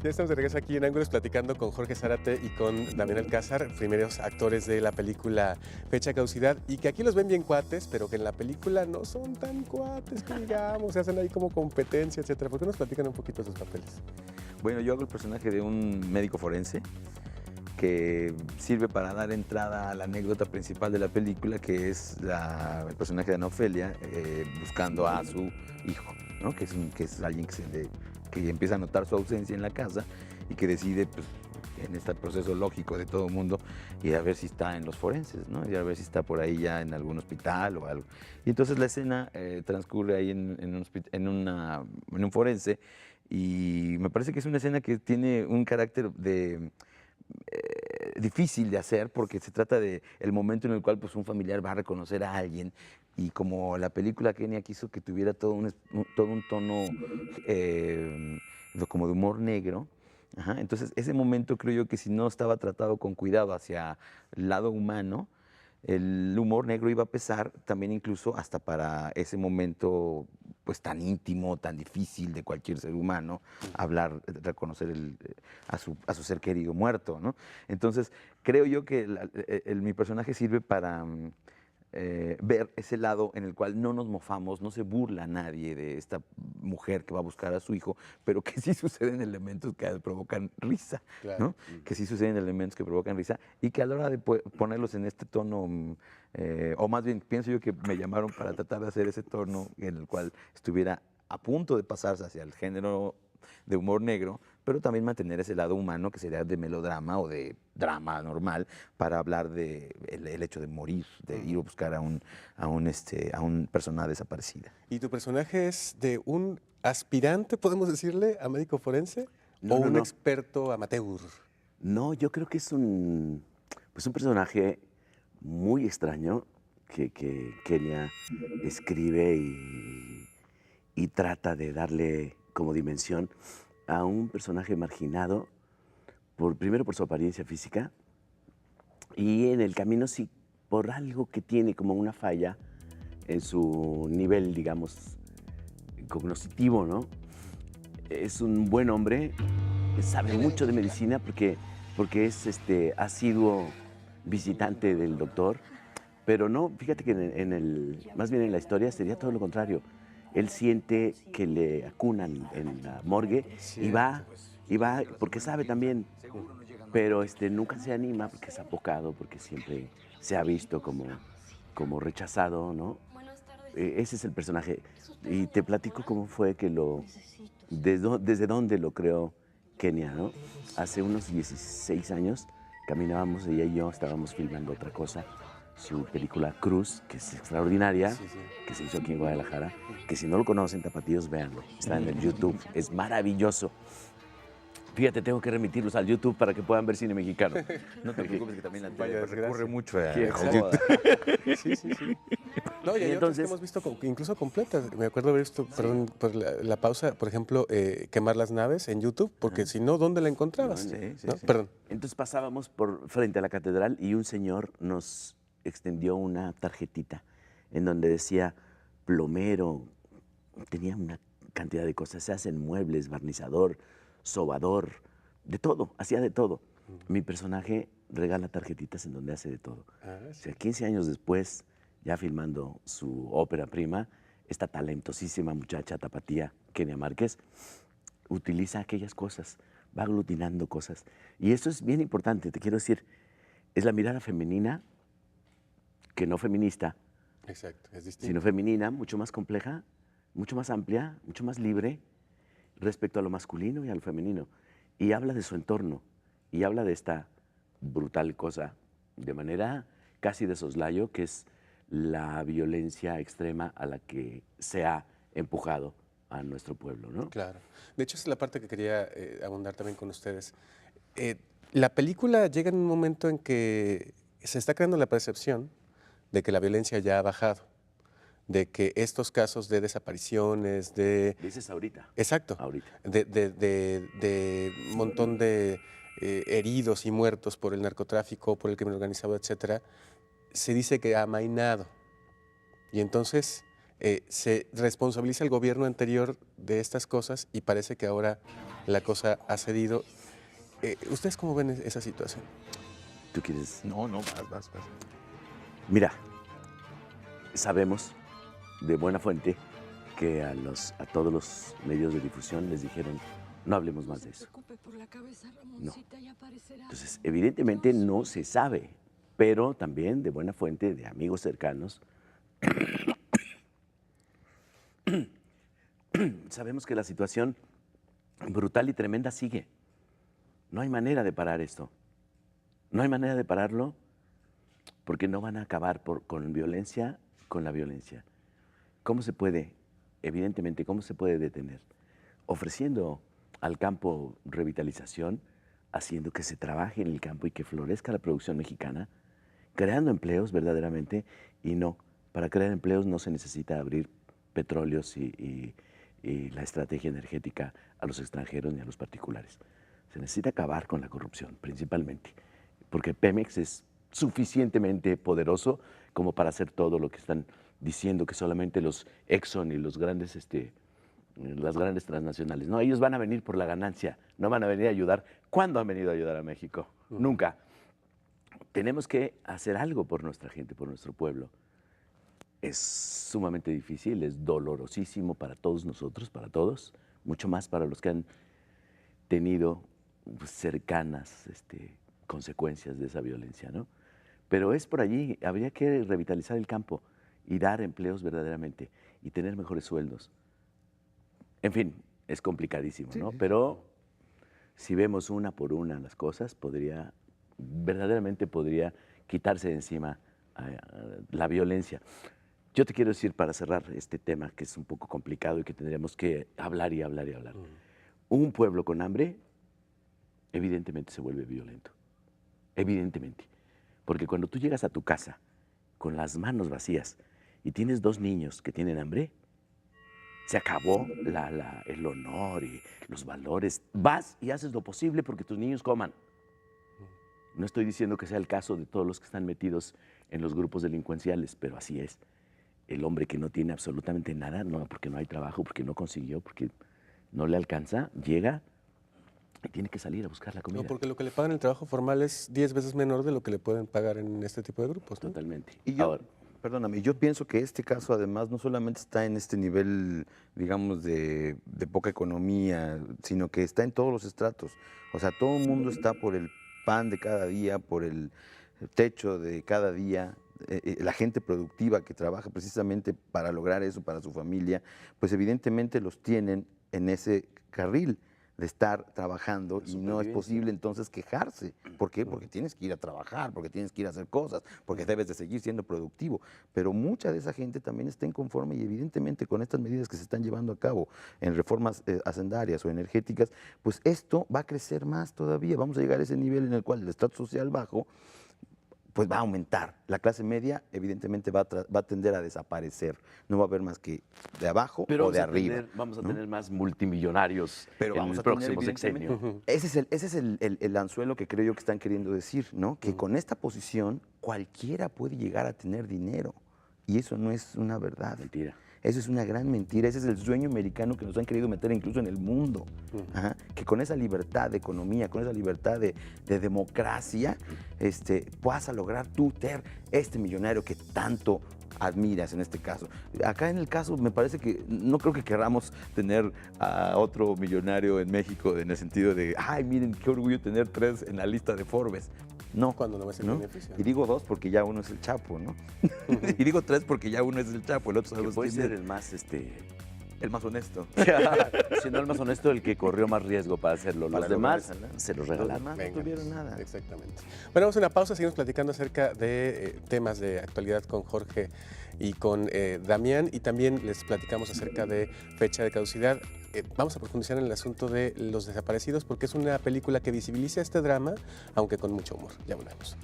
Ya estamos de regreso aquí en Ángulos platicando con Jorge Zárate y con Damián Alcázar, primeros actores de la película Fecha Caducidad, y que aquí los ven bien cuates, pero que en la película no son tan cuates, que digamos, se hacen ahí como competencia, etcétera. ¿Por qué nos platican un poquito de sus papeles? Bueno, yo hago el personaje de un médico forense que sirve para dar entrada a la anécdota principal de la película, que es el personaje de Ana Ofelia buscando a su hijo, ¿no? Que es alguien que empieza a notar su ausencia en la casa y que decide, pues, en este proceso lógico de todo el mundo, ir a ver si está en los forenses, ¿no? Ir a ver si está por ahí ya en algún hospital o algo. Y entonces la escena transcurre ahí en un forense, y me parece que es una escena que tiene un carácter difícil de hacer, porque se trata de el momento en el cual, pues, un familiar va a reconocer a alguien, y como la película Kenia quiso que tuviera todo un tono como de humor negro. Ajá, entonces ese momento creo yo que si no estaba tratado con cuidado hacia el lado humano, el humor negro iba a pesar también, incluso hasta para ese momento, pues, tan íntimo, tan difícil de cualquier ser humano, hablar, reconocer a su ser querido muerto, ¿no? Entonces, creo yo que mi personaje sirve para ver ese lado en el cual no nos mofamos, no se burla nadie de esta mujer que va a buscar a su hijo, pero que sí suceden elementos que provocan risa, Claro. ¿no? Que sí suceden elementos que provocan risa, y que a la hora de ponerlos en este tono, o más bien pienso yo que me llamaron para tratar de hacer ese tono en el cual estuviera a punto de pasarse hacia el género de humor negro, pero también mantener ese lado humano que sería de melodrama o de drama normal, para hablar de el hecho de morir, de ir a buscar a un persona desaparecida. ¿Y tu personaje es de un aspirante, podemos decirle, a médico forense, No, o no, un no. experto amateur? No, yo creo que es pues un personaje muy extraño que Kenia escribe y trata de darle como dimensión a un personaje marginado, primero por su apariencia física, y en el camino sí por algo que tiene como una falla en su nivel, digamos, cognoscitivo, ¿no? Es un buen hombre, sabe mucho de medicina porque es asiduo visitante del doctor, pero no, fíjate que más bien en la historia sería todo lo contrario. Él siente que le acunan en la morgue y va porque sabe también, pero nunca se anima porque es apocado, porque siempre se ha visto como rechazado, ¿no? Ese es el personaje. Y te platico cómo fue que desde dónde lo creó Kenia, ¿no? Hace unos 16 años caminábamos, ella y yo estábamos filmando otra cosa, su película Cruz, que es extraordinaria, Sí, sí. que se hizo aquí en Guadalajara, que si no lo conocen, tapatíos, véanlo. Está en el YouTube, es maravilloso. Fíjate, tengo que remitirlos al YouTube para que puedan ver cine mexicano. No te preocupes, que también la Vaya tele recurre desgracia. mucho a Qué al joda. Sí, sí, sí. No, y Y hay otras que entonces- hemos visto incluso completas. Me acuerdo haber visto, perdón por la pausa, por ejemplo, Quemar las naves en YouTube, porque si no, ¿dónde la encontrabas? No, Sí, sí, ¿No? sí. Perdón. Entonces pasábamos por frente a la catedral y un señor nos extendió una tarjetita en donde decía plomero, tenía una cantidad de cosas, se hacen muebles, barnizador, sobador, de todo, hacía de todo. Mi personaje regala tarjetitas en donde hace de todo. O sea, 15 años después, ya filmando su ópera prima, esta talentosísima muchacha tapatía, Kenia Márquez, utiliza aquellas cosas, va aglutinando cosas. Y esto es bien importante, te quiero decir, es la mirada femenina, que no feminista, Exacto, es distinto. sino femenina, mucho más compleja, mucho más amplia, mucho más libre respecto a lo masculino y a lo femenino. Y habla de su entorno, y habla de esta brutal cosa, de manera casi de soslayo, que es la violencia extrema a la que se ha empujado a nuestro pueblo, ¿no? Claro. De hecho, esa es la parte que quería abundar también con ustedes. La película llega en un momento en que se está creando la percepción de que la violencia ya ha bajado, de que estos casos de desapariciones, de... Dices ahorita. Exacto. Ahorita. De montón de heridos y muertos por el narcotráfico, por el crimen organizado, etcétera, se dice que ha amainado. Y entonces se responsabiliza el gobierno anterior de estas cosas y parece que ahora la cosa ha cedido. ¿Ustedes cómo ven esa situación? ¿Tú quieres? No, vas. Mira, sabemos de buena fuente que a todos los medios de difusión les dijeron, no hablemos más de eso. No. Entonces, evidentemente no se sabe, pero también de buena fuente, de amigos cercanos, sabemos que la situación brutal y tremenda sigue. No hay manera de parar esto. No hay manera de pararlo porque no van a acabar con violencia, con la violencia. ¿Cómo se puede? Evidentemente, ¿cómo se puede detener? Ofreciendo al campo revitalización, haciendo que se trabaje en el campo y que florezca la producción mexicana, creando empleos verdaderamente, y no, para crear empleos no se necesita abrir petróleos y la estrategia energética a los extranjeros ni a los particulares. Se necesita acabar con la corrupción, principalmente, porque Pemex es suficientemente poderoso como para hacer todo lo que están diciendo que solamente los Exxon y los grandes, las grandes transnacionales. No, ellos van a venir por la ganancia, no van a venir a ayudar. ¿Cuándo han venido a ayudar a México? Nunca. Tenemos que hacer algo por nuestra gente, por nuestro pueblo. Es sumamente difícil, es dolorosísimo para todos nosotros, para todos, mucho más para los que han tenido cercanas consecuencias de esa violencia, ¿no? Pero es por allí, habría que revitalizar el campo y dar empleos verdaderamente y tener mejores sueldos. En fin, es complicadísimo, ¿no? Pero si vemos una por una las cosas, verdaderamente podría quitarse de encima la violencia. Yo te quiero decir, para cerrar este tema, que es un poco complicado y que tendríamos que hablar y hablar y hablar. Un pueblo con hambre, evidentemente se vuelve violento. Evidentemente. Porque cuando tú llegas a tu casa con las manos vacías y tienes 2 niños que tienen hambre, se acabó el honor y los valores. Vas y haces lo posible porque tus niños coman. No estoy diciendo que sea el caso de todos los que están metidos en los grupos delincuenciales, pero así es. El hombre que no tiene absolutamente nada, no, porque no hay trabajo, porque no consiguió, porque no le alcanza, llega y tiene que salir a buscar la comida. No, porque lo que le pagan en el trabajo formal es 10 veces menor de lo que le pueden pagar en este tipo de grupos, ¿no? Totalmente. Y yo, Ahora, perdóname, yo pienso que este caso además no solamente está en este nivel, digamos, de poca economía, sino que está en todos los estratos. O sea, todo el mundo está por el pan de cada día, por el techo de cada día. La gente productiva que trabaja precisamente para lograr eso para su familia, pues evidentemente los tienen en ese carril de estar trabajando y no es posible entonces quejarse. ¿Por qué? Porque tienes que ir a trabajar, porque tienes que ir a hacer cosas, porque debes de seguir siendo productivo. Pero mucha de esa gente también está inconforme y evidentemente con estas medidas que se están llevando a cabo en reformas hacendarias o energéticas, pues esto va a crecer más todavía. Vamos a llegar a ese nivel en el cual el estrato social bajo pues va a aumentar. La clase media evidentemente va a tender a desaparecer. No va a haber más que de abajo o de arriba. Vamos a tener más multimillonarios en el próximo sexenio. Ese es el anzuelo que creo yo que están queriendo decir, ¿no? Que con esta posición cualquiera puede llegar a tener dinero. Y eso no es una verdad. Mentira. Eso es una gran mentira, ese es el sueño americano que nos han querido meter incluso en el mundo. Ajá. Que con esa libertad de economía, con esa libertad de democracia, puedas a lograr tú ser este millonario que tanto admiras en este caso. Acá en el caso me parece que no creo que queramos tener a otro millonario en México en el sentido de, ay, miren qué orgullo tener 3 en la lista de Forbes. No. Cuando no ves el beneficio. Y digo 2 porque ya uno es el Chapo, ¿no? Y digo 3 porque ya uno es el Chapo, el otro Que puede ser el más, el más honesto. Si no el más honesto, el que corrió más riesgo para hacerlo. Los demás se los regalaron. Los demás no tuvieron nada. Exactamente. Bueno, vamos a una pausa, seguimos platicando acerca de temas de actualidad con Jorge y con Damián, y también les platicamos acerca de fecha de caducidad. Vamos a profundizar en el asunto de los desaparecidos porque es una película que visibiliza este drama, aunque con mucho humor. Ya volvemos.